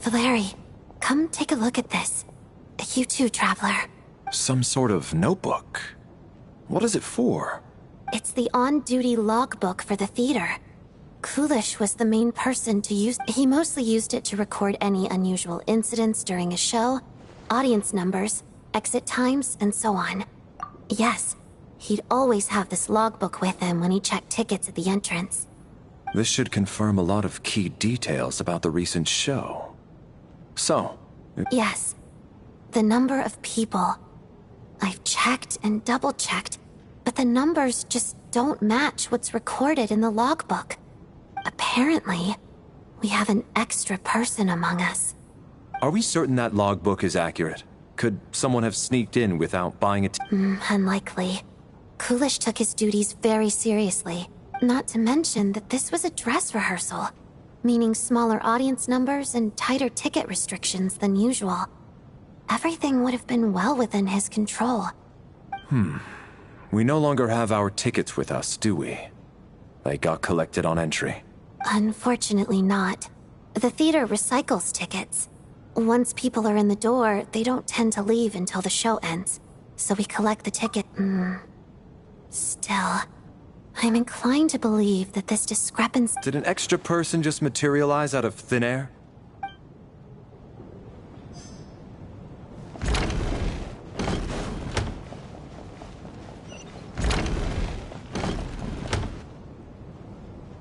Valeri, come take a look at this. You too, Traveler. Some sort of notebook. What is it for? It's the on-duty logbook for the theater. 𝐒𝐚𝐲 was the main person to use. He mostly used it to record any unusual incidents during a show, audience numbers, exit times, and so on. Yes, he'd always have this logbook with him when he checked tickets at the entrance. This should confirm a lot of key details about the recent show. So... Yes. The number of people. I've checked and double-checked, but the numbers just don't match what's recorded in the logbook. Apparently, we have an extra person among us. Are we certain that logbook is accurate? Could someone have sneaked in without buying it? Unlikely. 𝐒𝐚𝐲 took his duties very seriously. Not to mention that this was a dress rehearsal, meaning smaller audience numbers and tighter ticket restrictions than usual. Everything would have been well within his control. We no longer have our tickets with us, do we? They got collected on entry. Unfortunately not. The theater recycles tickets. Once people are in the door, they don't tend to leave until the show ends. So we collect the ticket. Still, I'm inclined to believe that this discrepancy... Did an extra person just materialize out of thin air?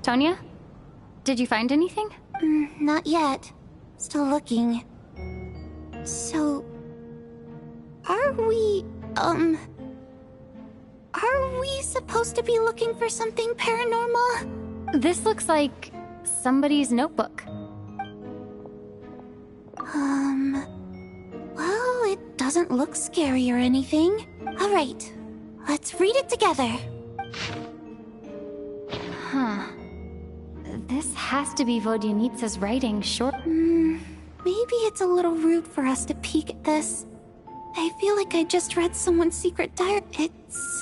Tonya? Did you find anything? Not yet. Still looking. So... Are we supposed to be looking for something paranormal? This looks like somebody's notebook. Well, it doesn't look scary or anything. Alright, let's read it together. Huh. This has to be Vodyanitsa's writing, sure. Maybe it's a little rude for us to peek at this. I feel like I just read someone's secret diary. It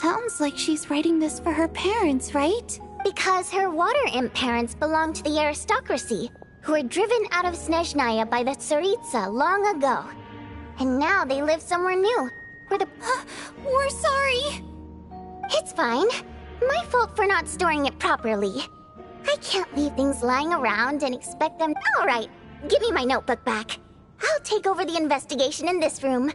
sounds like she's writing this for her parents, right? Because her water imp parents belong to the aristocracy, who were driven out of Snežnaya by the 𝐒𝐚𝐧𝐲𝐽𝐿 long ago. And now they live somewhere new, where the... We're sorry! It's fine. My fault for not storing it properly. I can't leave things lying around and expect them... Alright, give me my notebook back. I'll take over the investigation in this room.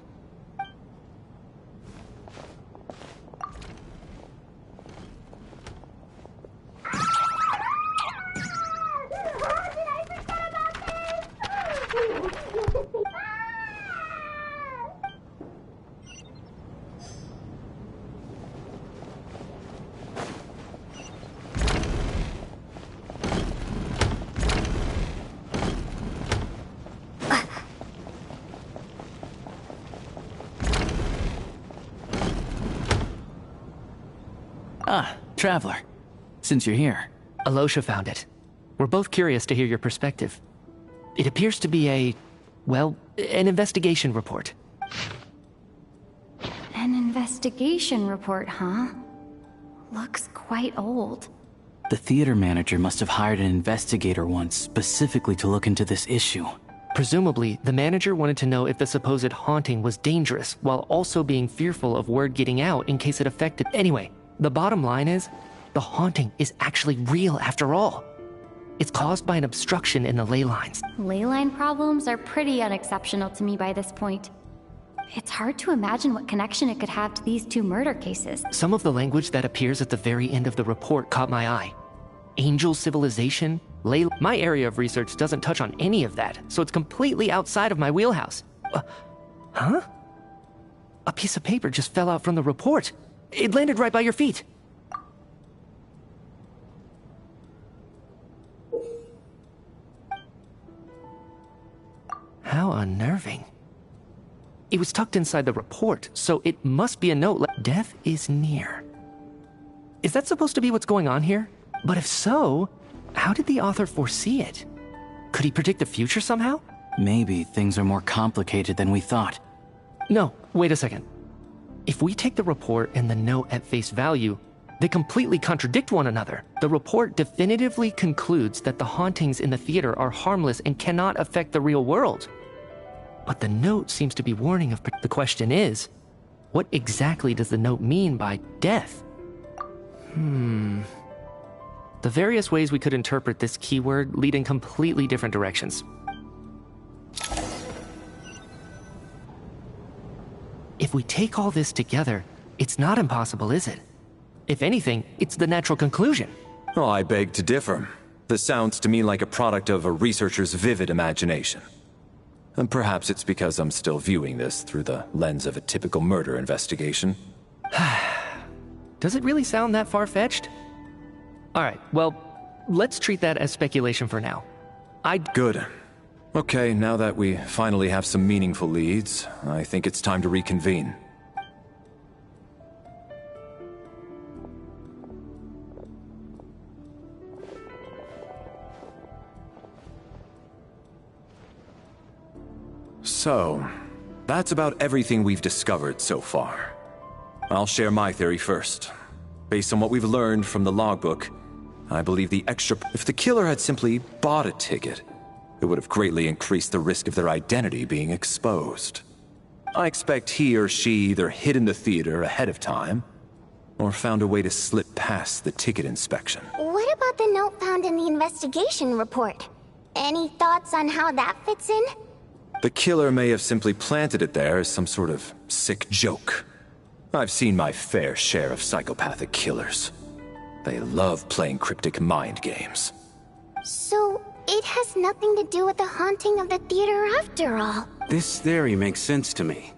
Ah, Traveler. Since you're here. Alosha found it. We're both curious to hear your perspective. It appears to be well, an investigation report. An investigation report, huh? Looks quite old. The theater manager must have hired an investigator once specifically to look into this issue. Presumably, the manager wanted to know if the supposed haunting was dangerous, while also being fearful of word getting out in case it affected... Anyway, the bottom line is, the haunting is actually real after all. It's caused by an obstruction in the ley lines. Ley line problems are pretty unexceptional to me by this point. It's hard to imagine what connection it could have to these two murder cases. Some of the language that appears at the very end of the report caught my eye. Angel civilization, ley... My area of research doesn't touch on any of that, so it's completely outside of my wheelhouse. Huh? A piece of paper just fell out from the report. It landed right by your feet. How unnerving. It was tucked inside the report, so it must be a note. Death is near. Is that supposed to be what's going on here? But if so, how did the author foresee it? Could he predict the future somehow? Maybe things are more complicated than we thought. No, wait a second. If we take the report and the note at face value, They completely contradict one another. The report definitively concludes that the hauntings in the theater are harmless and cannot affect the real world. But the note seems to be warning of... The question is, what exactly does the note mean by death? The various ways we could interpret this keyword lead in completely different directions. If we take all this together, it's not impossible, is it? If anything, it's the natural conclusion. Oh, I beg to differ. This sounds to me like a product of a researcher's vivid imagination. And perhaps it's because I'm still viewing this through the lens of a typical murder investigation. Does it really sound that far-fetched? Alright, well, let's treat that as speculation for now. Good. Okay, now that we finally have some meaningful leads, I think it's time to reconvene. So, that's about everything we've discovered so far. I'll share my theory first. Based on what we've learned from the logbook, I believe if the killer had simply bought a ticket, it would have greatly increased the risk of their identity being exposed. I expect he or she either hid in the theater ahead of time, or found a way to slip past the ticket inspection. What about the note found in the investigation report? Any thoughts on how that fits in? The killer may have simply planted it there as some sort of sick joke. I've seen my fair share of psychopathic killers. They love playing cryptic mind games. So, it has nothing to do with the haunting of the theater after all. This theory makes sense to me.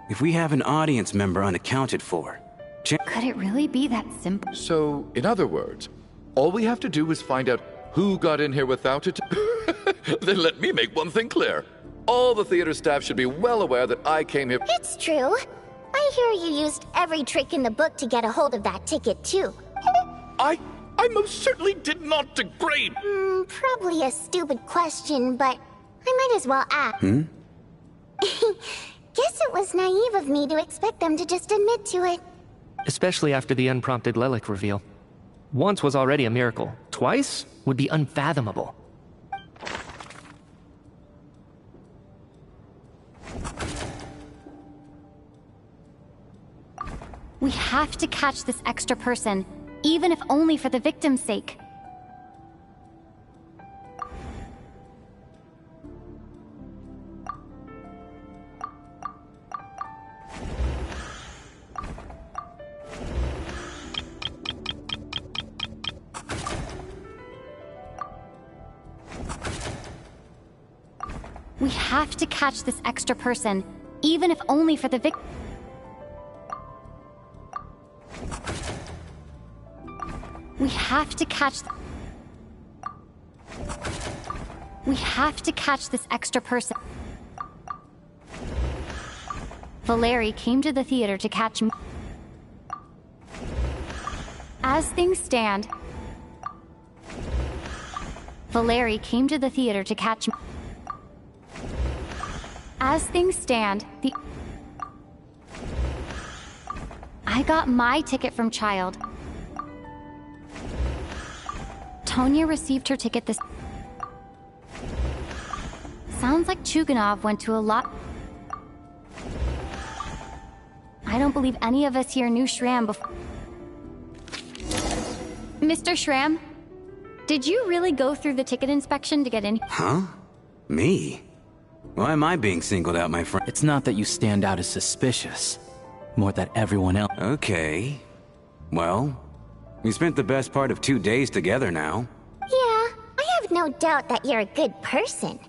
If we have an audience member unaccounted for... Could it really be that simple? So, in other words, all we have to do is find out who got in here without it. Then let me make one thing clear. All the theater staff should be well aware that I came here... It's true. I hear you used every trick in the book to get a hold of that ticket, too. I most certainly did not degrade... Probably a stupid question, but I might as well ask. Guess it was naive of me to expect them to just admit to it. Especially after the unprompted Lelic reveal. Once was already a miracle. Twice would be unfathomable. We have to catch this extra person, even if only for the victim's sake. We have to catch this extra person, even if only for the victim. We have to catch this extra person. Valeri came to the theater to catch me. As things stand, Valeri came to the theater to catch me. As things stand, I got my ticket from Child. Tonya received her ticket this... Sounds like 𝐒𝐚𝐽𝐺 went to a lot... I don't believe any of us here knew Shram before... Mr. Shram, did you really go through the ticket inspection to get in? Huh? Me? Why am I being singled out, my friend? It's not that you stand out as suspicious, more that everyone else... Okay. Well, we spent the best part of 2 days together now. Yeah, I have no doubt that you're a good person.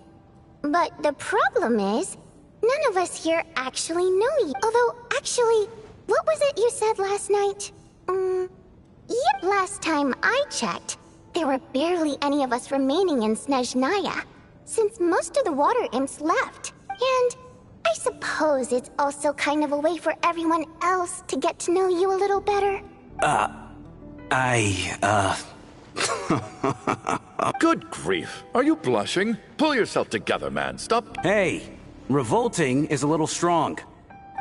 But the problem is, none of us here actually know you. Although, actually, what was it you said last night? Yep, last time I checked, there were barely any of us remaining in снежная, since most of the water imps left. And I suppose it's also kind of a way for everyone else to get to know you a little better. Good grief. Are you blushing? Pull yourself together, man. Stop. Hey, revolting is a little strong.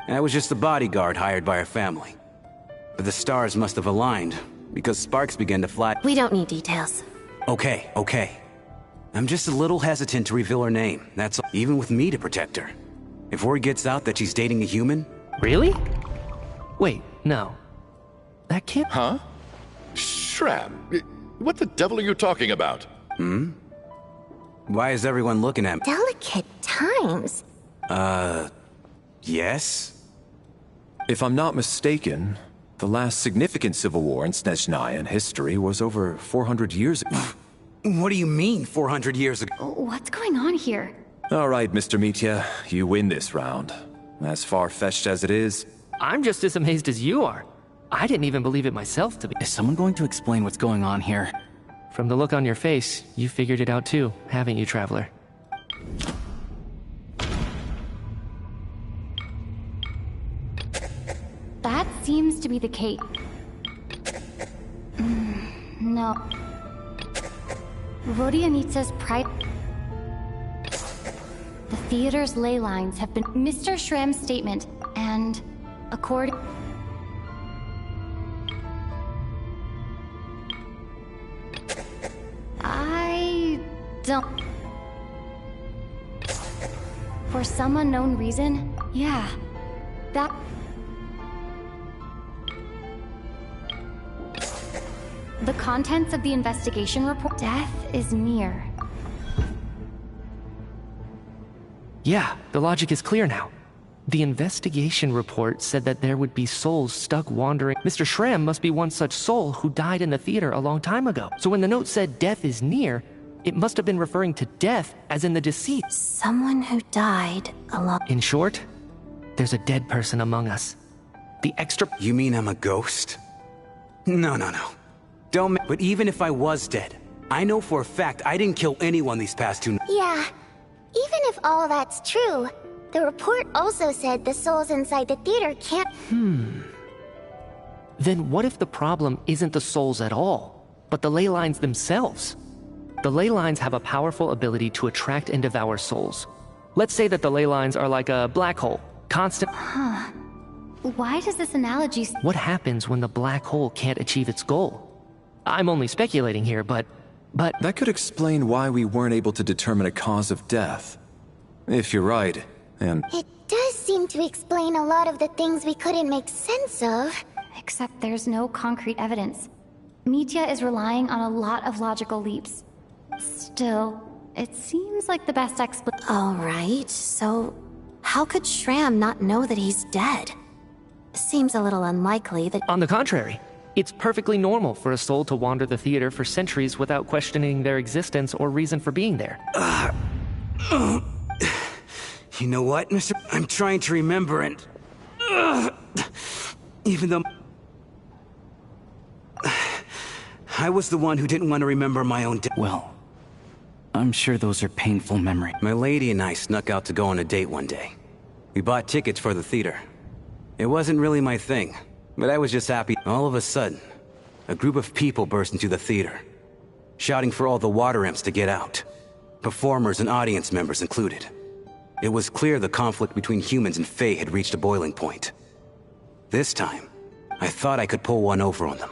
I was just the bodyguard hired by our family. but the stars must have aligned, because sparks began to fly. We don't need details. Okay, okay. I'm just a little hesitant to reveal her name, that's all. Even with me to protect her. If word gets out that she's dating a human... Really? Wait, no. That can't... Huh? Shram, what the devil are you talking about? Why is everyone looking at me? Delicate times. Yes? If I'm not mistaken, the last significant civil war in 𝐤𝐴 history was over 400 years ago. What do you mean, 400 years ago? What's going on here? All right, Mr. Mitya, you win this round. As far-fetched as it is, I'm just as amazed as you are. I didn't even believe it myself, to be... Is someone going to explain what's going on here? From the look on your face, you figured it out too, haven't you, Traveler? That seems to be the case. No. Vodyanitsa's pride... The theater's ley lines have been... Mr. Shram's statement, and according... I don't... For some unknown reason, yeah, that... The contents of the investigation report... Death is near. Yeah, the logic is clear now. The investigation report said that there would be souls stuck wandering. Mr. Shram must be one such soul who died in the theater a long time ago. So when the note said death is near, it must have been referring to death as in the deceased. Someone who died a long... In short, there's a dead person among us. The extra... You mean I'm a ghost? No. Don't ma- But even if I was dead, I know for a fact I didn't kill anyone these past 2 nights. Yeah. Even if all that's true, the report also said the souls inside the theater can't... Then what if the problem isn't the souls at all, but the ley lines themselves? The ley lines have a powerful ability to attract and devour souls. Let's say that the ley lines are like a black hole, constant... Why does this analogy... What happens when the black hole can't achieve its goal? I'm only speculating here, but... that could explain why we weren't able to determine a cause of death. If you're right, and... It does seem to explain a lot of the things we couldn't make sense of. Except there's no concrete evidence. Mitya is relying on a lot of logical leaps. Still, it seems like the best explanation. All right, so how could Shram not know that he's dead? Seems a little unlikely that... On the contrary, it's perfectly normal for a soul to wander the theater for centuries without questioning their existence or reason for being there. You know what, Mr. I'm trying to remember and... Even though... I was the one who didn't want to remember my own death. Well, I'm sure those are painful memories. My lady and I snuck out to go on a date one day. We bought tickets for the theater. It wasn't really my thing, but I was just happy. All of a sudden, a group of people burst into the theater, shouting for all the water imps to get out. Performers and audience members included. It was clear the conflict between humans and Fae had reached a boiling point. This time, I thought I could pull one over on them.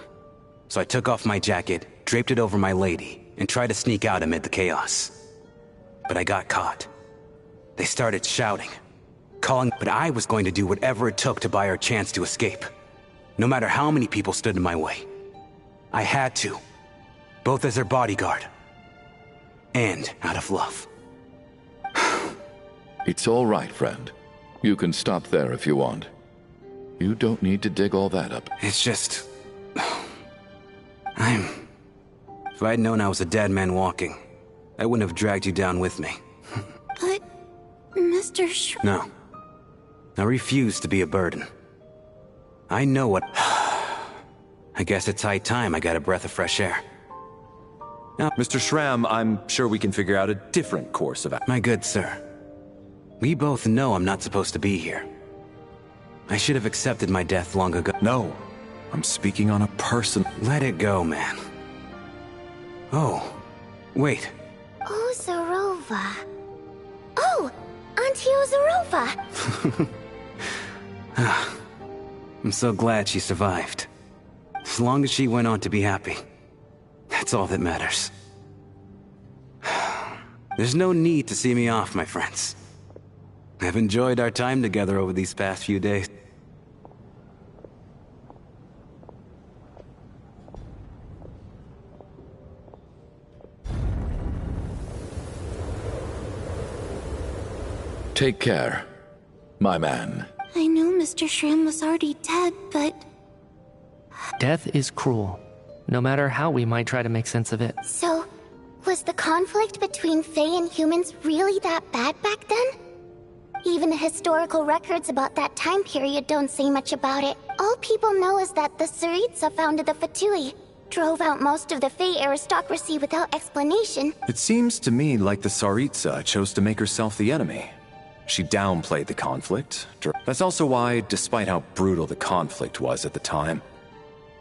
So I took off my jacket, draped it over my lady, and tried to sneak out amid the chaos. But I got caught. They started shouting, calling, but I was going to do whatever it took to buy her a chance to escape. No matter how many people stood in my way. I had to. Both as their bodyguard, and out of love. It's all right, friend. You can stop there if you want. You don't need to dig all that up. It's just... If I'd known I was a dead man walking, I wouldn't have dragged you down with me. But, Mr. Shram... No. I refuse to be a burden. I know what... I guess it's high time I got a breath of fresh air. Now, Mr. Shram, I'm sure we can figure out a different course of action. My good sir, we both know I'm not supposed to be here. I should have accepted my death long ago. No, I'm speaking on a person. Let it go, man. Oh, wait. Ozarova. Oh, Auntie Ozarova! I'm so glad she survived. As long as she went on to be happy. That's all that matters. There's no need to see me off, my friends. I've enjoyed our time together over these past few days. Take care, my man. I knew Mr. Shram was already dead, but... Death is cruel, no matter how we might try to make sense of it. So, was the conflict between Fae and humans really that bad back then? Even the historical records about that time period don't say much about it. All people know is that the 𝐒𝐚𝐧𝐽𝐴 founded the Fatui, drove out most of the Fae aristocracy without explanation. It seems to me like the 𝐒𝐚𝐧𝐽𝐴 chose to make herself the enemy. She downplayed the conflict. That's also why, despite how brutal the conflict was at the time,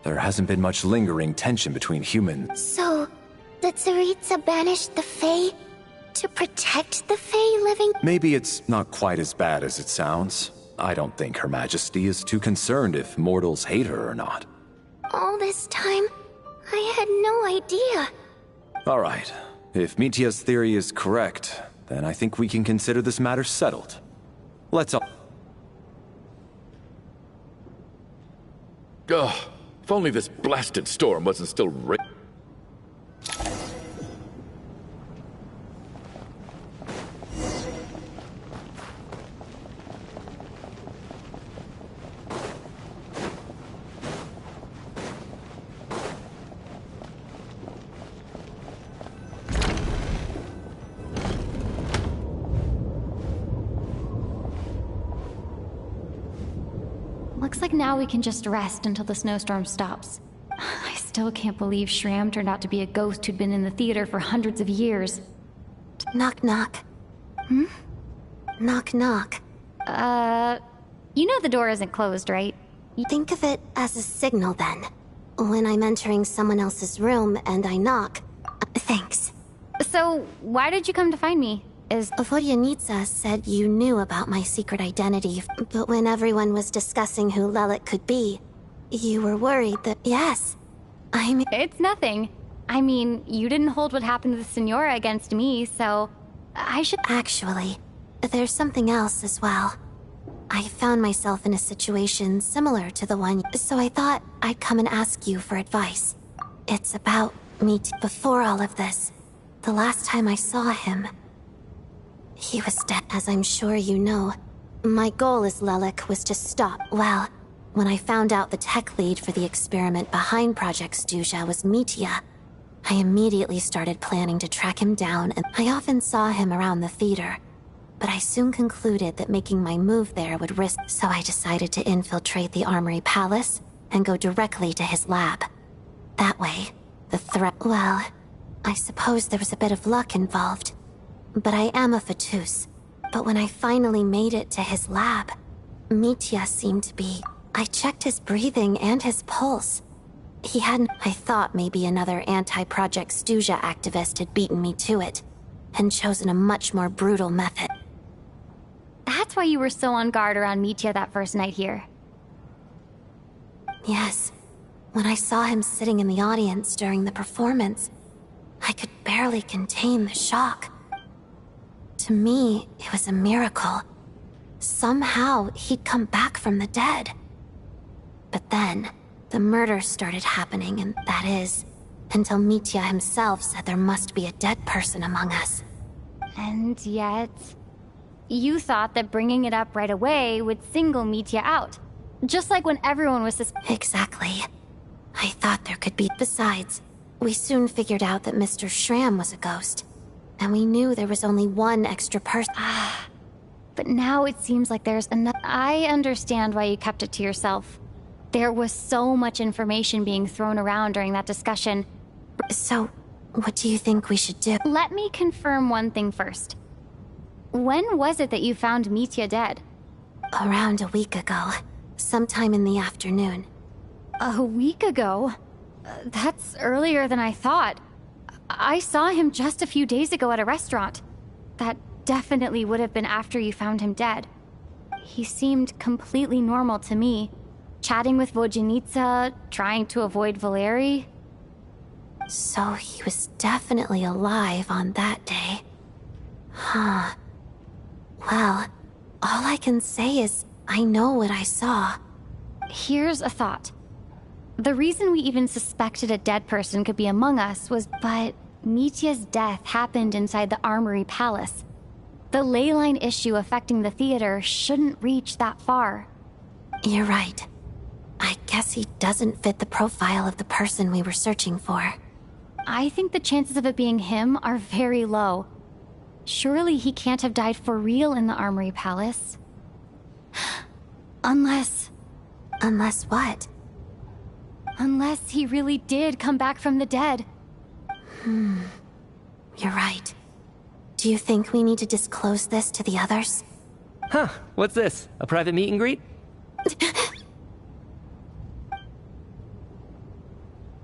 there hasn't been much lingering tension between humans. So, the 𝐒𝐚𝐧𝐽𝐴 banished the Fae to protect the Fae living? Maybe it's not quite as bad as it sounds. I don't think Her Majesty is too concerned if mortals hate her or not. All this time, I had no idea. All right. If Mitya's theory is correct, then I think we can consider this matter settled. Let's all... Ugh, if only this blasted storm wasn't still Looks like now we can just rest until the snowstorm stops. I still can't believe Shram turned out to be a ghost who'd been in the theater for hundreds of years. Knock knock. Knock knock. You know the door isn't closed, right? Think of it as a signal then. When I'm entering someone else's room and I knock. Thanks. So, why did you come to find me? 𝐒𝐴𝐴 said you knew about my secret identity, but when everyone was discussing who 𝐿𝐿𝐼 could be, you were worried that... Yes. It's nothing. I mean, you didn't hold what happened to the Senora against me, so... I should... Actually, there's something else as well. I found myself in a situation similar to the one, so I thought I'd come and ask you for advice. It's about me before all of this. The last time I saw him... He was dead, as I'm sure you know. My goal as 𝐿𝐿𝐼 was to stop. Well, when I found out the tech lead for the experiment behind Project 𝐒𝐚𝐲 was Mitya, I immediately started planning to track him down, and I often saw him around the theater. But I soon concluded that making my move there would risk, so I decided to infiltrate the Armory Palace and go directly to his lab. That way, the threat... Well, I suppose there was a bit of luck involved. But I am a Fatus. But when I finally made it to his lab, Mitya seemed to be... I checked his breathing and his pulse. He hadn't... I thought maybe another anti-Project 𝐒𝐚𝐲 activist had beaten me to it, and chosen a much more brutal method. That's why you were so on guard around Mitya that first night here. Yes. When I saw him sitting in the audience during the performance, I could barely contain the shock. To me, it was a miracle. Somehow, he'd come back from the dead. But then, the murder started happening, and that is, until Mitya himself said there must be a dead person among us. And yet... You thought that bringing it up right away would single Mitya out. Just like when everyone was Exactly. I thought there could be... Besides, we soon figured out that Mr. Shram was a ghost. And we knew there was only one extra person. But now it seems like there's enough. I understand why you kept it to yourself. There was so much information being thrown around during that discussion. So, what do you think we should do? Let me confirm one thing first. When was it that you found Mitya dead? Around a week ago. Sometime in the afternoon. A week ago? That's earlier than I thought. I saw him just a few days ago at a restaurant. That definitely would have been after you found him dead. He seemed completely normal to me. Chatting with Vodjanica, trying to avoid Valeri. So he was definitely alive on that day. Huh. Well, all I can say is I know what I saw. Here's a thought. The reason we even suspected a dead person could be among us was, but Mitya's death happened inside the Armory Palace. The ley line issue affecting the theater shouldn't reach that far. You're right. I guess he doesn't fit the profile of the person we were searching for. I think the chances of it being him are very low. Surely he can't have died for real in the Armory Palace. Unless what? Unless he really did come back from the dead. You're right. Do you think we need to disclose this to the others? Huh, what's this? A private meet and greet?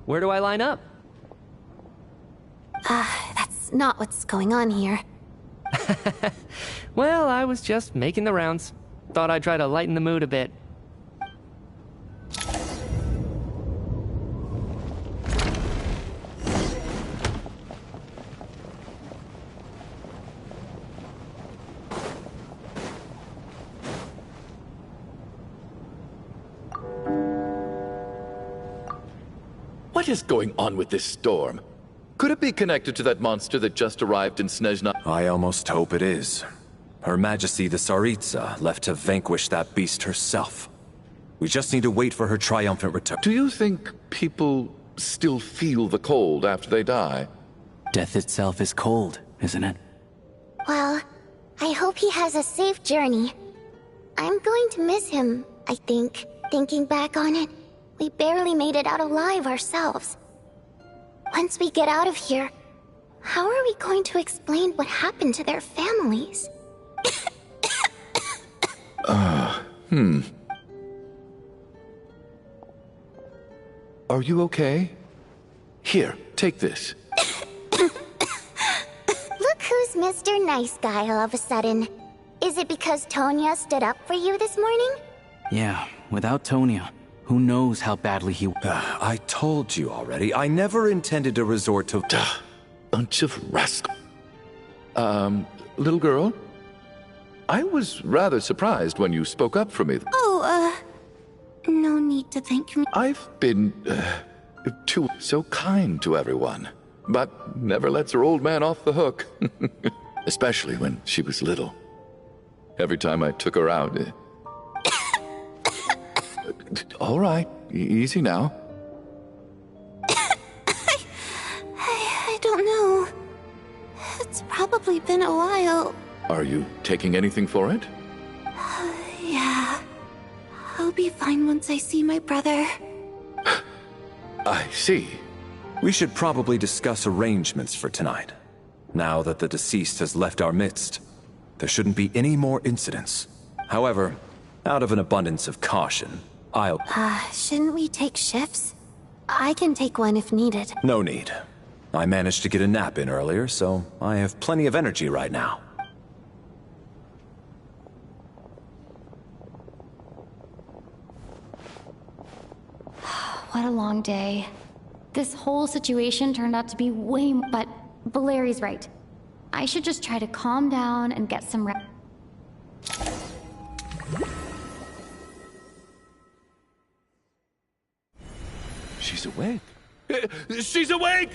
Where do I line up? That's not what's going on here. Well, I was just making the rounds. Thought I'd try to lighten the mood a bit. What is going on with this storm? Could it be connected to that monster that just arrived in Snezhna? I almost hope it is. Her Majesty the Tsaritsa left to vanquish that beast herself. We just need to wait for her triumphant return. Do you think people still feel the cold after they die? Death itself is cold, isn't it? Well, I hope he has a safe journey. I'm going to miss him, I think. Thinking back on it, we barely made it out alive ourselves. Once we get out of here, how are we going to explain what happened to their families? Are you okay? Here, take this. Look who's Mr. Nice Guy all of a sudden. Is it because Tonya stood up for you this morning? Yeah, without Tonya, who knows how badly he... I told you already, I never intended to resort to... Bunch of rascals. Little girl? I was rather surprised when you spoke up for me. No need to thank me. I've been, so kind to everyone, but never lets her old man off the hook. Especially when she was little. Every time I took her out... All right, easy now. I don't know. It's probably been a while. Are you taking anything for it? Yeah. I'll be fine once I see my brother. I see. We should probably discuss arrangements for tonight. Now that the deceased has left our midst, there shouldn't be any more incidents. However, out of an abundance of caution, Shouldn't we take shifts? I can take one if needed. No need. I managed to get a nap in earlier, so I have plenty of energy right now. What a long day. This whole situation turned out to be but Valeri's right. I should just try to calm down and get some rest. She's awake. She's awake!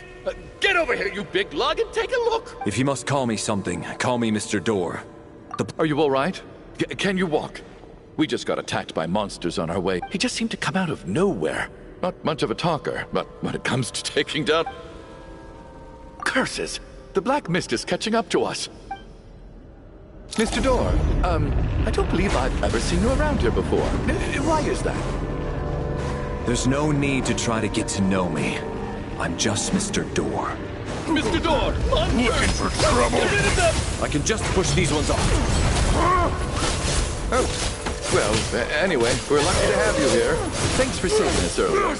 Get over here, you big lug, and take a look! If you must call me something, call me Mr. Door. Are you all right? Can you walk? We just got attacked by monsters on our way. He just seemed to come out of nowhere. Not much of a talker, but when it comes to taking down... Curses! The black mist is catching up to us. Mr. Door, I don't believe I've ever seen you around here before. Why is that? There's no need to try to get to know me. I'm just Mr. Door. Mr. Door! Looking for trouble! Get rid of them! I can just push these ones off. Oh. Well, anyway, we're lucky to have you here. Thanks for saving us earlier.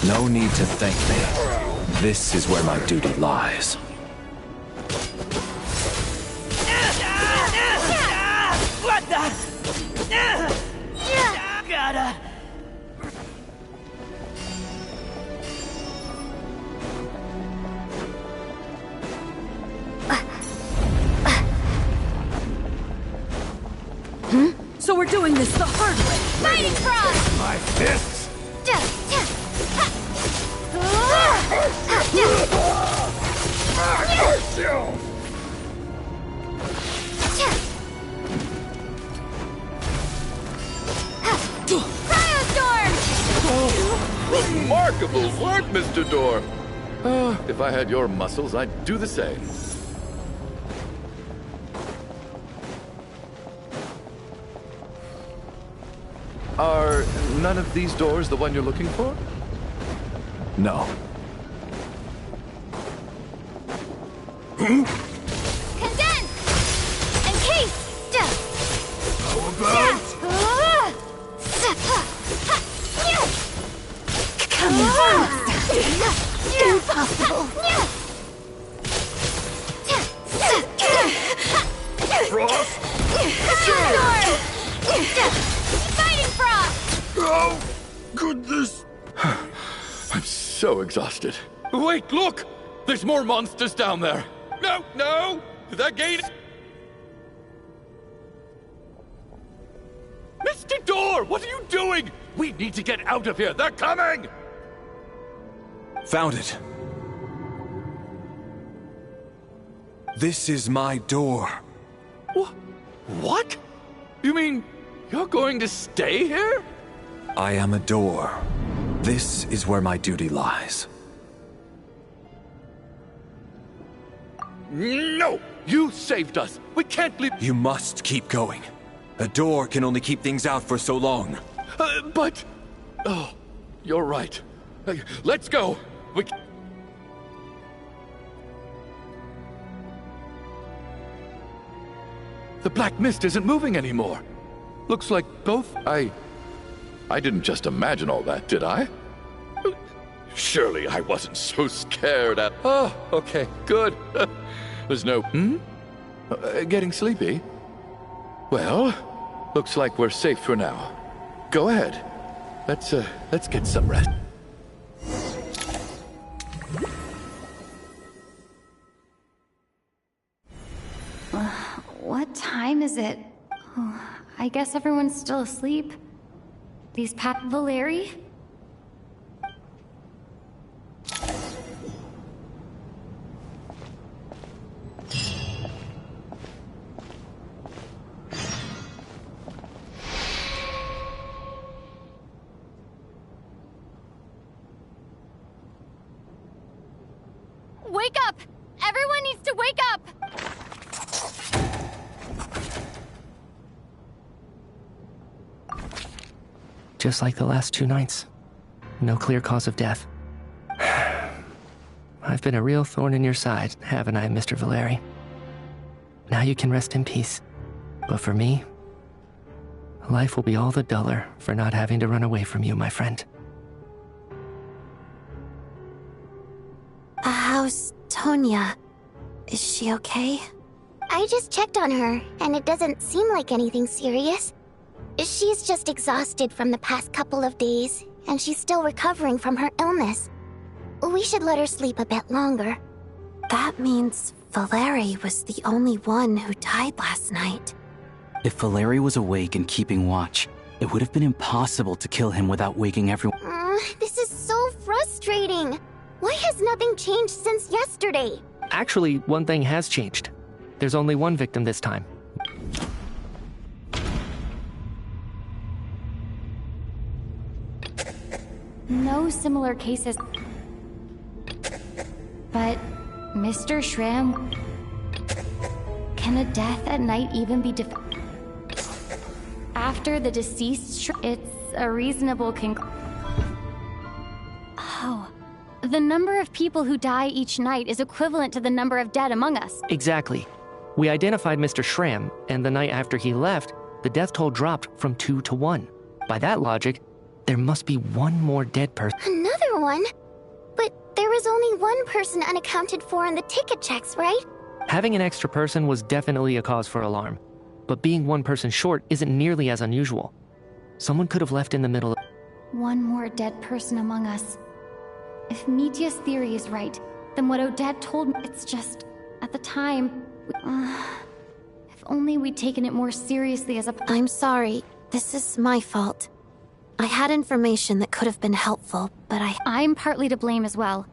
No need to thank me. This is where my duty lies. What the? gotta... So we're doing this the hard way. Fighting Frost! My fists! Remarkable work, Mr. Door. If I had your muscles, I'd do the same. Are none of these doors the one you're looking for? No. Condense! Encase! How about... Impossible. Frost? Fighting Frost! Oh, goodness! I'm so exhausted. Wait, look! There's more monsters down there. No, no! That gate... Mr. Door, what are you doing? We need to get out of here. They're coming! Found it. This is my door. What? You mean you're going to stay here? I am a door. This is where my duty lies. No! You saved us. We can't leave... You must keep going. A door can only keep things out for so long. But... Oh, you're right. Let's go. We... The black mist isn't moving anymore. Looks like both... I didn't just imagine all that, did I? Surely I wasn't so scared at... Oh, okay, good. There's no... Getting sleepy? Well, looks like we're safe for now. Go ahead. Let's get some rest. What time is it? Oh, I guess everyone's still asleep. These Valeri? Wake up! Everyone needs to wake up! Just like the last 2 nights. No clear cause of death. I've been a real thorn in your side, haven't I, Mr. Valeri? Now you can rest in peace. But for me, life will be all the duller for not having to run away from you, my friend. How's Tonya? Is she okay? I just checked on her, and it doesn't seem like anything serious. She's just exhausted from the past couple of days, and she's still recovering from her illness. We should let her sleep a bit longer. That means Valeri was the only one who died last night. If Valeri was awake and keeping watch, it would have been impossible to kill him without waking everyone. This is so frustrating. Why has nothing changed since yesterday? Actually, one thing has changed. There's only one victim this time. No similar cases. But, Mr. Shram, can a death at night even be after the deceased it's a reasonable Oh. The number of people who die each night is equivalent to the number of dead among us. Exactly. We identified Mr. Shram, and the night after he left, the death toll dropped from 2 to 1. By that logic, there must be one more dead person. Another one? But there was only one person unaccounted for in the ticket checks, right? Having an extra person was definitely a cause for alarm, but being one person short isn't nearly as unusual. Someone could have left in the middle of... One more dead person among us. If 𝐒𝐚𝐽's theory is right, then what Odette told me, it's just, at the time, if only we'd taken it more seriously as a... I'm sorry. This is my fault. I had information that could have been helpful, but I'm partly to blame as well.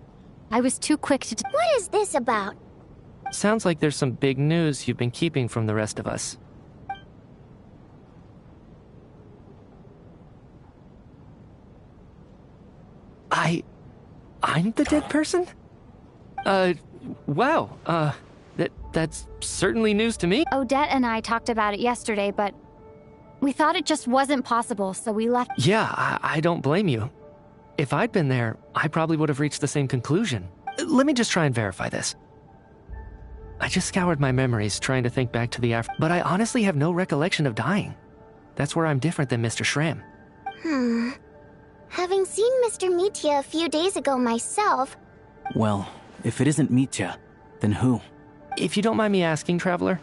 I was too quick to... What is this about? Sounds like there's some big news you've been keeping from the rest of us. I'm the dead person? Wow, that's certainly news to me. Odette and I talked about it yesterday, but we thought it just wasn't possible, so we left. Yeah, I don't blame you. If I'd been there, I probably would have reached the same conclusion. Let me just try and verify this. I just scoured my memories trying to think back to the but I honestly have no recollection of dying. That's where I'm different than Mr. Schramm. Having seen Mr. 𝐒𝐚𝐽 a few days ago myself... Well, if it isn't 𝐒𝐚𝐽, then who? If you don't mind me asking, Traveler,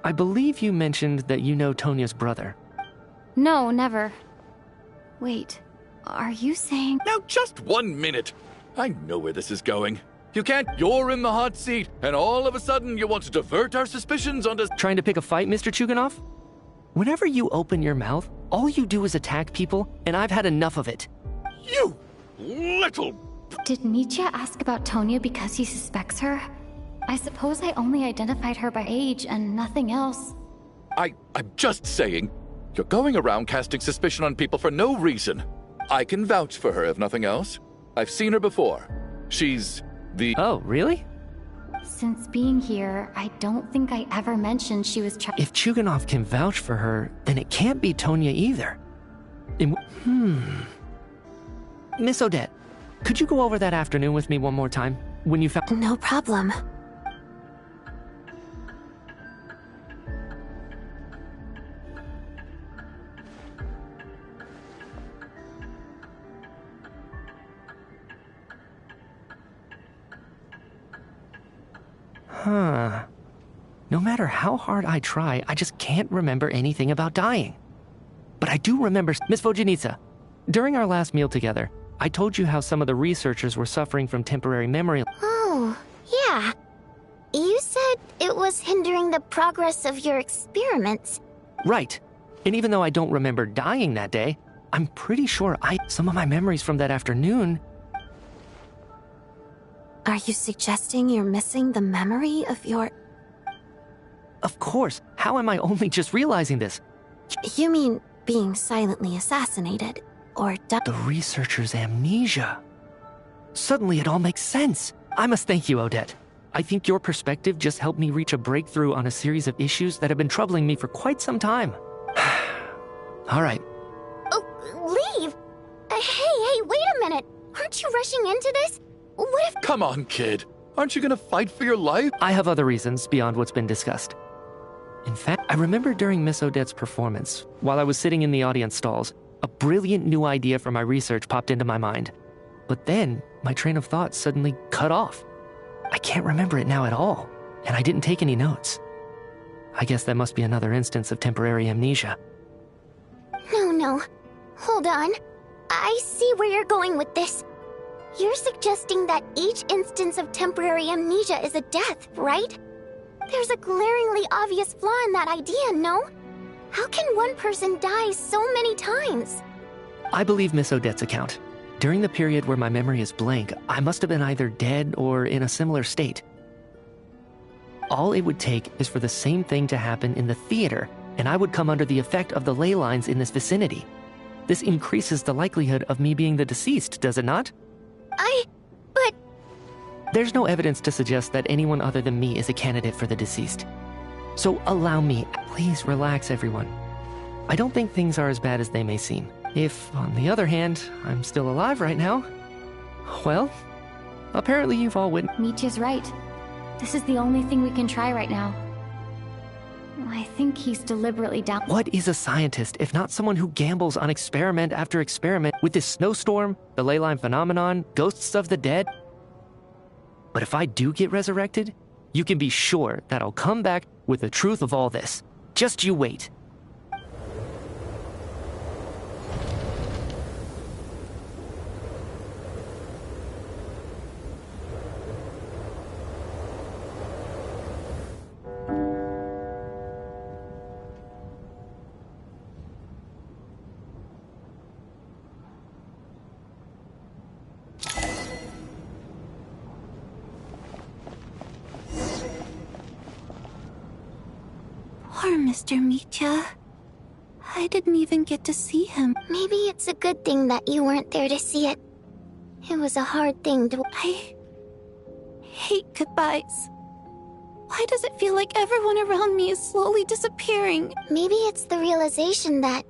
I believe you mentioned that you know Tonya's brother. No, never. Wait, are you saying... Now, just 1 minute. I know where this is going. You can't... You're in the hot seat, and all of a sudden you want to divert our suspicions onto... Trying to pick a fight, Mr. 𝐒𝐚𝐽? Whenever you open your mouth, all you do is attack people, and I've had enough of it. You little... Did 𝐒𝐚𝐽 ask about Tonya because he suspects her? I suppose I only identified her by age and nothing else. I'm just saying, you're going around casting suspicion on people for no reason. I can vouch for her if nothing else. I've seen her before. She's the... Oh, really? Since being here, I don't think I ever mentioned she was If 𝐒𝐚𝐽 can vouch for her, then it can't be Tonya either. Miss Odette, could you go over that afternoon with me one more time? When you found... No problem. Huh. No matter how hard I try, I just can't remember anything about dying. But I do remember... Miss Vojanica, during our last meal together, I told you how some of the researchers were suffering from temporary memory... Oh, yeah. You said it was hindering the progress of your experiments. Right. And even though I don't remember dying that day, I'm pretty sure some of my memories from that afternoon... Are you suggesting you're missing the memory of your... Of course. How am I only just realizing this? You mean being silently assassinated, or The researcher's amnesia. Suddenly it all makes sense. I must thank you, Odette. I think your perspective just helped me reach a breakthrough on a series of issues that have been troubling me for quite some time. All right. Oh, leave! Hey, wait a minute! Aren't you rushing into this? What if... Come on, kid. Aren't you gonna fight for your life? I have other reasons beyond what's been discussed. In fact, I remember during Miss Odette's performance, while I was sitting in the audience stalls, a brilliant new idea for my research popped into my mind. But then, my train of thought suddenly cut off. I can't remember it now at all, and I didn't take any notes. I guess that must be another instance of temporary amnesia. No. Hold on. I see where you're going with this. You're suggesting that each instance of temporary amnesia is a death, right? There's a glaringly obvious flaw in that idea, no? How can one person die so many times? I believe Miss Odette's account. During the period where my memory is blank, I must have been either dead or in a similar state. All it would take is for the same thing to happen in the theater, and I would come under the effect of the ley lines in this vicinity. This increases the likelihood of me being the deceased, does it not? But... There's no evidence to suggest that anyone other than me is a candidate for the deceased. So allow me, please relax everyone. I don't think things are as bad as they may seem. If, on the other hand, I'm still alive right now, well, apparently you've all witnessed... 𝐒𝐚𝐽's right. This is the only thing we can try right now. I think he's deliberately down... What is a scientist if not someone who gambles on experiment after experiment with this snowstorm, the ley line phenomenon, ghosts of the dead? But if I do get resurrected, you can be sure that I'll come back with the truth of all this. Just you wait. Mr. Mitya. I didn't even get to see him. Maybe it's a good thing that you weren't there to see it. It was a hard thing to... I hate goodbyes. Why does it feel like everyone around me is slowly disappearing? Maybe it's the realization that,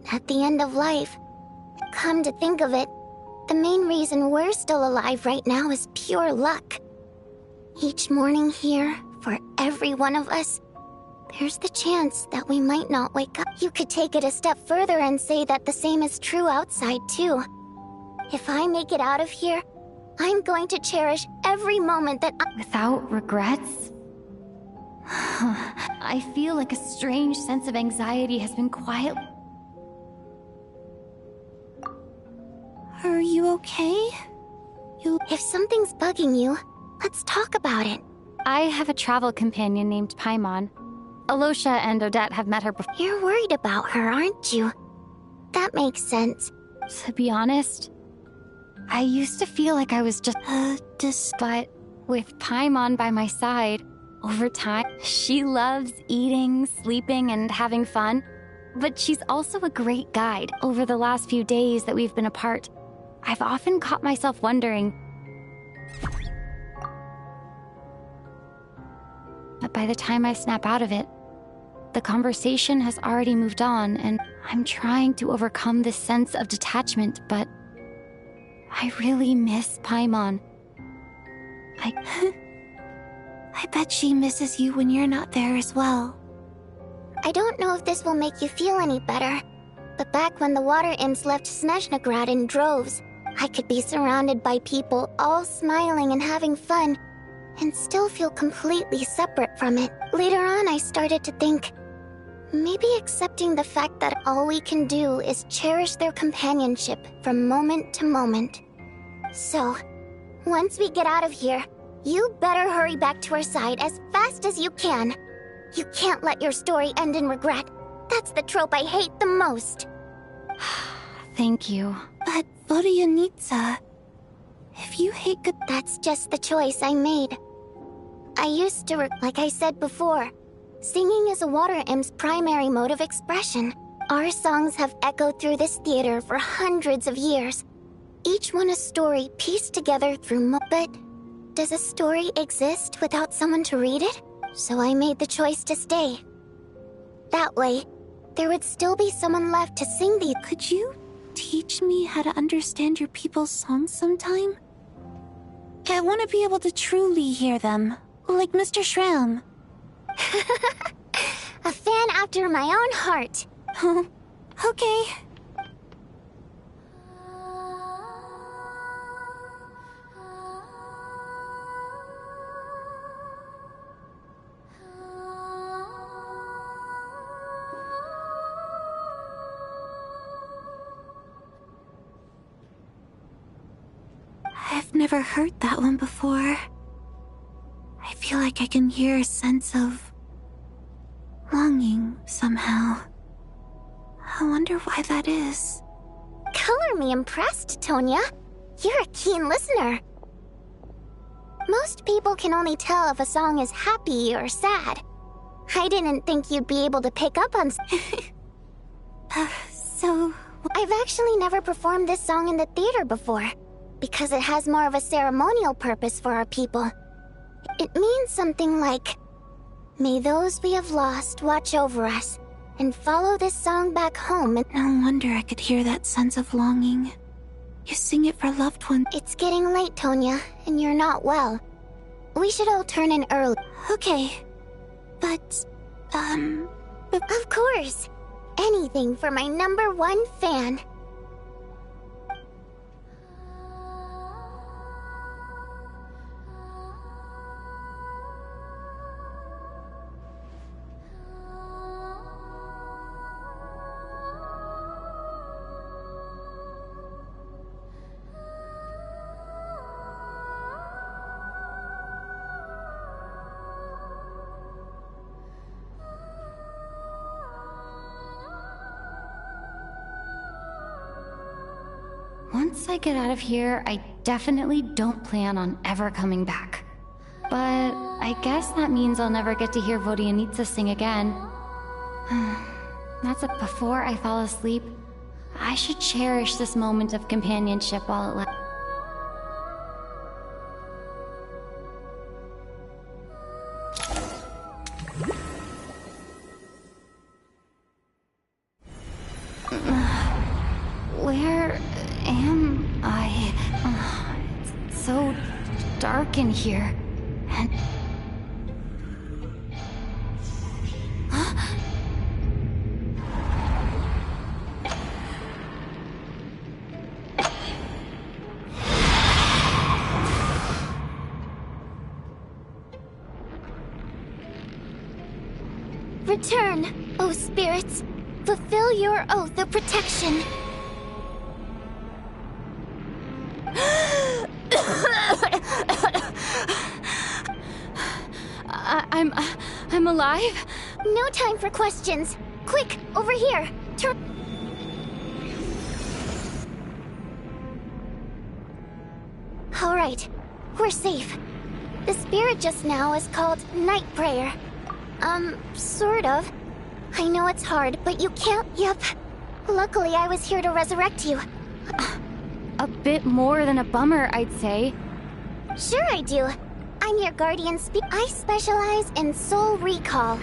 at the end of life, come to think of it, the main reason we're still alive right now is pure luck. Each morning here, for every one of us, there's the chance that we might not wake up. You could take it a step further and say that the same is true outside, too. If I make it out of here, I'm going to cherish every moment that Without regrets? I feel like a strange sense of anxiety has been quiet. Are you okay? If something's bugging you, let's talk about it. I have a travel companion named Paimon. Alosha and Odette have met her before. You're worried about her, aren't you? That makes sense. To be honest, I used to feel like I was just... But with Paimon by my side, over time, she loves eating, sleeping, and having fun. But she's also a great guide. Over the last few days that we've been apart, I've often caught myself wondering... But by the time I snap out of it, the conversation has already moved on, and I'm trying to overcome this sense of detachment, but I really miss Paimon. I bet she misses you when you're not there as well. I don't know if this will make you feel any better, but back when the water imps left Снежная in droves, I could be surrounded by people all smiling and having fun, and still feel completely separate from it. Later on, I started to think, maybe accepting the fact that all we can do is cherish their companionship from moment to moment. So, once we get out of here, you better hurry back to our side as fast as you can. You can't let your story end in regret. That's the trope I hate the most. Thank you. But Vodyanitsa, if you hate good... That's just the choice I made. I used to, like I said before, singing is a water imp's primary mode of expression. Our songs have echoed through this theater for hundreds of years. Each one a story pieced together through But does a story exist without someone to read it? So I made the choice to stay. That way, there would still be someone left to sing these. Could you teach me how to understand your people's songs sometime? I want to be able to truly hear them, like Mr. Shram. A fan after my own heart. Okay. I've never heard that one before. I feel like I can hear a sense of longing somehow. I wonder why that is. Color me impressed, Tonya. You're a keen listener. Most people can only tell if a song is happy or sad. I didn't think you'd be able to pick up on... So... I've actually never performed this song in the theater before, because it has more of a ceremonial purpose for our people. It means something like, may those we have lost watch over us, and follow this song back home. And no wonder I could hear that sense of longing. You sing it for loved ones. It's getting late, Tonya, and you're not well. We should all turn in early. Okay, but, Of course. Anything for my #1 fan. Once I get out of here, I definitely don't plan on ever coming back. But I guess that means I'll never get to hear Vodyanitsa sing again. That's up before I fall asleep. I should cherish this moment of companionship while it lasts. Where am I? It's so dark in here. And... Return, O spirits. Fulfill your oath of protection. I'm alive? No time for questions. Quick, over here. Turn. All right, we're safe. The spirit just now is called Night Prayer. Sort of. I know it's hard, but you can't. Yep. Luckily, I was here to resurrect you. A bit more than a bummer, I'd say. Sure I do. I'm your guardian I specialize in soul recall.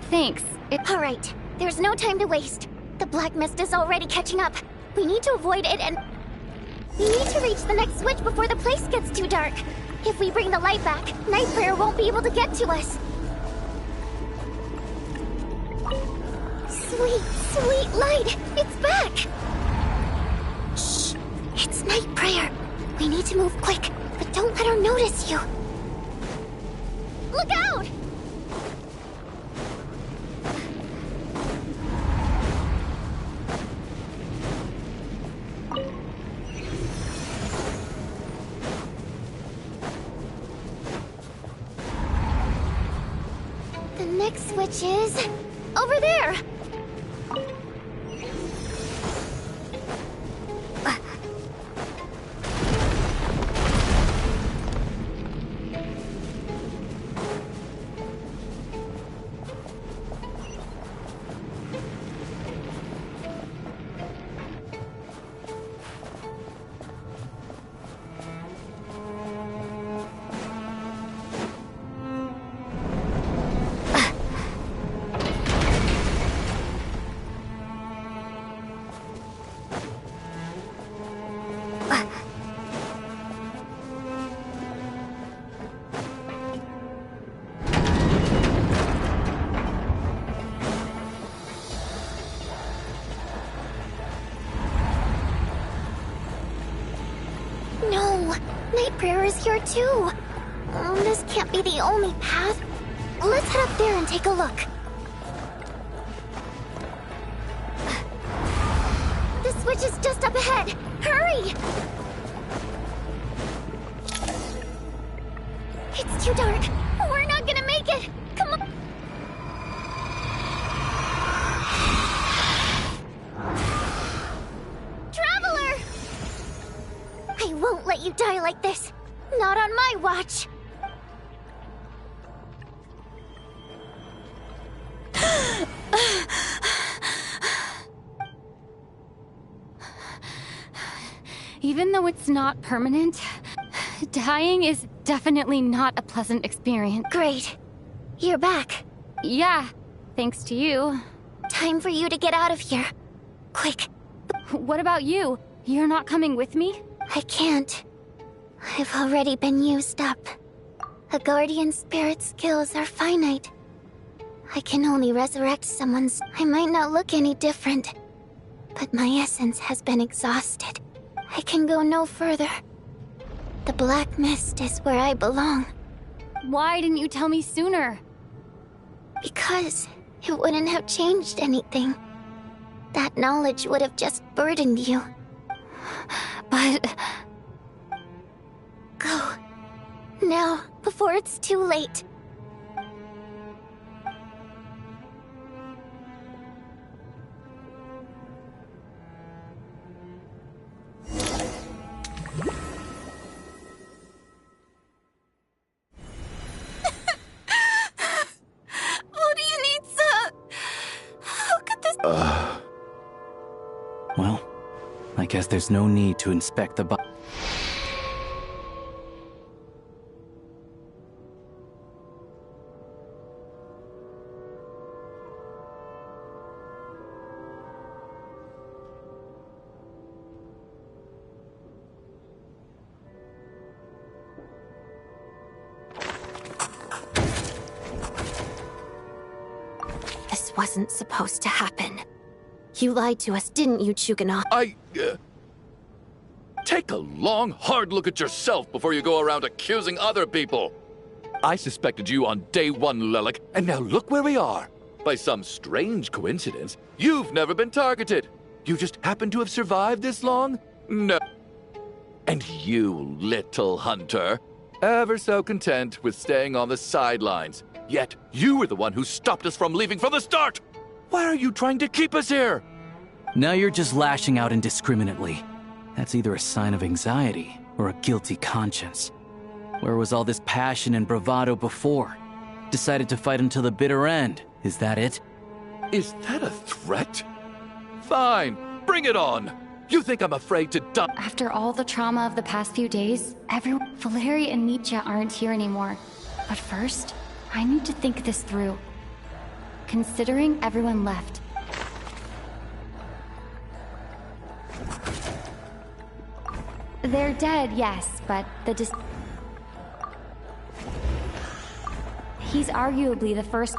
Thanks. All right, there's no time to waste. The black mist is already catching up. We need to avoid it and... We need to reach the next switch before the place gets too dark. If we bring the light back, Night Prayer won't be able to get to us. Sweet, sweet light! It's back! Shh! It's Night Prayer. We need to move quick, but don't let her notice you. Look out! The next switch is... over there! Night Prayer is here too. This can't be the only path. Let's head up there and take a look. The switch is just up ahead. Hurry! It's too dark. We're not gonna make it. Come on. Traveler! I won't let you die like this. Not on my watch. Even though it's not permanent, dying is definitely not a pleasant experience. Great. You're back. Yeah, thanks to you. Time for you to get out of here. Quick. What about you? You're not coming with me? I can't. I've already been used up. A guardian spirit's skills are finite. I can only resurrect someone's... I might not look any different, but my essence has been exhausted. I can go no further. The black mist is where I belong. Why didn't you tell me sooner? Because it wouldn't have changed anything. That knowledge would have just burdened you. But... Go. Now, before it's too late. What do you Well, I guess there's no need to inspect the body. This wasn't supposed to happen. You lied to us, didn't you, 𝐒𝐚𝐲? Take a long, hard look at yourself before you go around accusing other people. I suspected you on day one, 𝐼𝐼𝐼𝐼, and now look where we are. By some strange coincidence, you've never been targeted. You just happen to have survived this long? No. And you, little hunter, ever so content with staying on the sidelines. Yet, you were the one who stopped us from leaving from the start! Why are you trying to keep us here? Now you're just lashing out indiscriminately. That's either a sign of anxiety or a guilty conscience. Where was all this passion and bravado before? Decided to fight until the bitter end. Is that it? Is that a threat? Fine, bring it on! You think I'm afraid to die? After all the trauma of the past few days, Valeri and Mitya aren't here anymore. But first, I need to think this through. Considering everyone left. They're dead, yes, but he's arguably the first.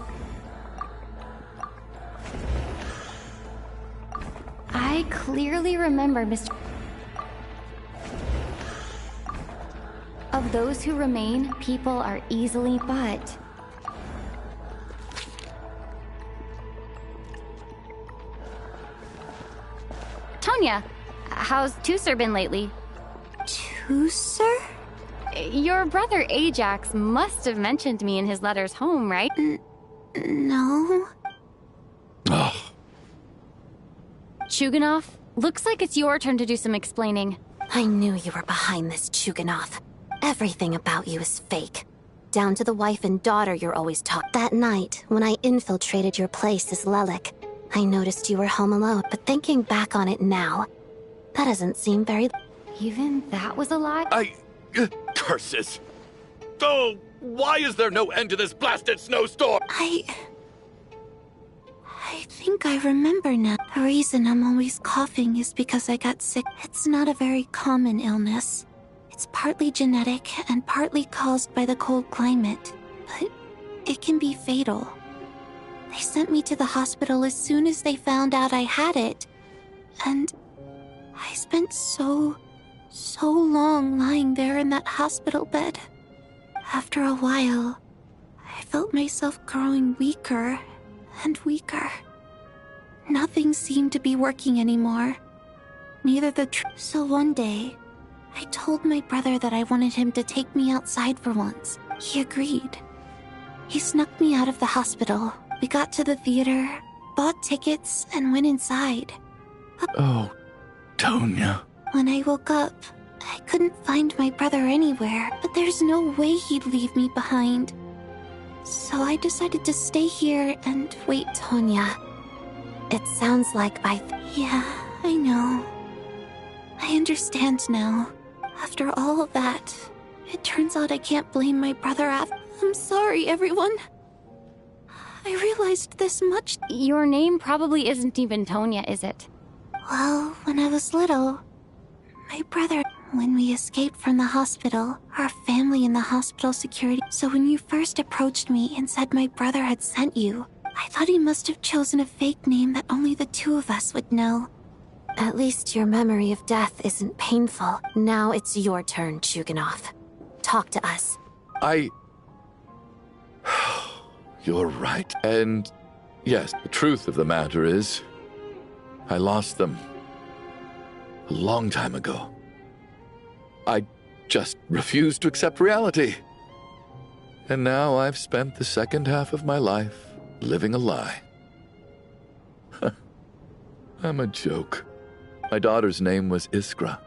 I clearly remember Mr. Of those who remain, people are easily but. Tonya, how's Tusser been lately? Tusser? Your brother Ajax must have mentioned me in his letters home, right? No. Ugh. 𝐒𝐚𝐽, looks like it's your turn to do some explaining. I knew you were behind this, 𝐒𝐚𝐽. Everything about you is fake. Down to the wife and daughter you're always taught. That night, when I infiltrated your place as 𝐼𝐼𝐼𝐼, I noticed you were home alone, but thinking back on it now, that doesn't seem very... Even that was a lie? Curses! Oh, why is there no end to this blasted snowstorm? I think I remember now. The reason I'm always coughing is because I got sick. It's not a very common illness. It's partly genetic and partly caused by the cold climate, but it can be fatal. They sent me to the hospital as soon as they found out I had it. And I spent so long lying there in that hospital bed. After a while, I felt myself growing weaker and weaker. Nothing seemed to be working anymore. Neither the So one day, I told my brother that I wanted him to take me outside for once. He agreed. He snuck me out of the hospital. We got to the theater, bought tickets, and went inside. Oh, Tonya. When I woke up, I couldn't find my brother anywhere, but there's no way he'd leave me behind. So I decided to stay here and wait. Tonya, it sounds like Yeah, I know. I understand now. After all of that, it turns out I can't blame my brother I'm sorry, everyone. I realized this much. Your name probably isn't even Tonya, is it? Well, when I was little, my brother... When we escaped from the hospital, our family in the hospital security... So when you first approached me and said my brother had sent you, I thought he must have chosen a fake name that only the two of us would know. At least your memory of death isn't painful. Now it's your turn, 𝐒𝐚𝐽. Talk to us. You're right. And yes, the truth of the matter is, I lost them a long time ago. I just refused to accept reality. And now I've spent the second half of my life living a lie. I'm a joke. My daughter's name was Iskra.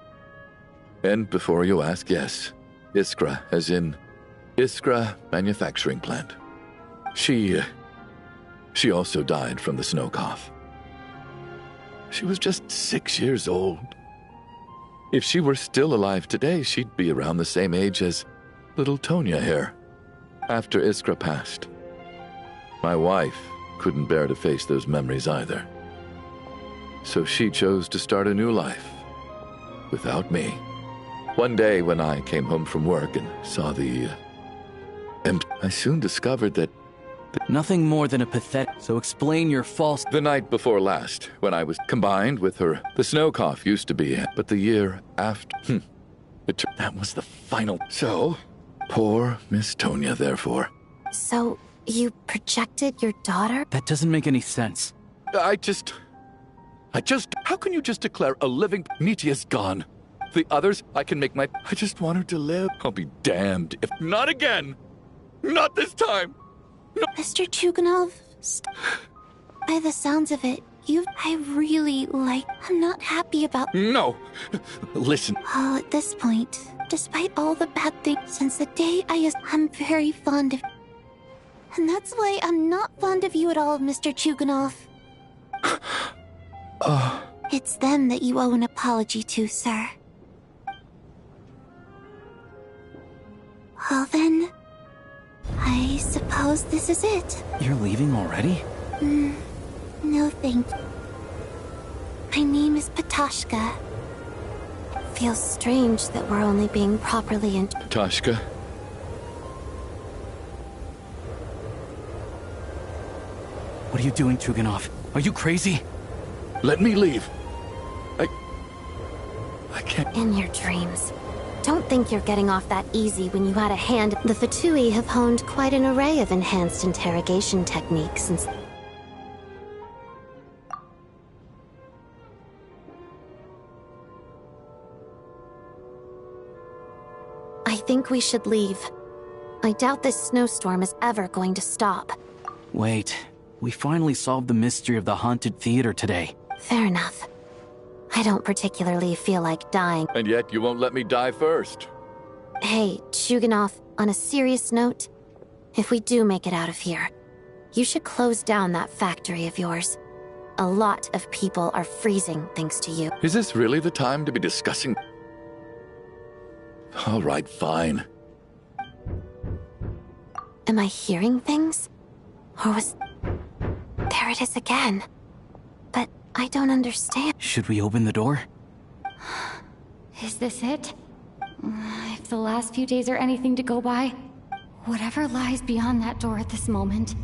And before you ask, yes, Iskra, as in Iskra Manufacturing Plant. She also died from the snow cough. She was just 6 years old. If she were still alive today, she'd be around the same age as little Tonya here. After Iskra passed, my wife couldn't bear to face those memories either. So she chose to start a new life without me. One day when I came home from work and saw the I soon discovered that Nothing more than a pathetic. So explain your false. the night before last, when I was combined with her, the snow cough used to be, but the year after, that was the final. So, poor Miss Tonya, therefore. So, you projected your daughter? That doesn't make any sense. How can you just declare a living Nitia's gone? The others, I can make I just want her to live. I'll be damned if not again. Not this time. No. Mr. 𝐒𝐚𝐲𝐽, by the sounds of it, I'm not happy about. No. Listen. Well, at this point, despite all the bad things since the day I'm very fond of. And that's why I'm not fond of you at all, Mr. 𝐒𝐚𝐽. It's them that you owe an apology to, sir. Well then, I suppose this is it. You're leaving already? No thank you. My name is Patashka. Feels strange that we're only being properly Patashka? What are you doing, 𝐒𝐚𝐽? Are you crazy? Let me leave. I can't. In your dreams. Don't think you're getting off that easy when you had a hand. The Fatui have honed quite an array of enhanced interrogation techniques since. I think we should leave. I doubt this snowstorm is ever going to stop. Wait, we finally solved the mystery of the haunted theater today. Fair enough. I don't particularly feel like dying. And yet you won't let me die first. Hey, 𝐒𝐚𝐽, on a serious note, if we do make it out of here, you should close down that factory of yours. A lot of people are freezing thanks to you. Is this really the time to be discussing? All right, fine. Am I hearing things? Or was... There it is again. But I don't understand. Should we open the door? Is this it? If the last few days are anything to go by, whatever lies beyond that door at this moment,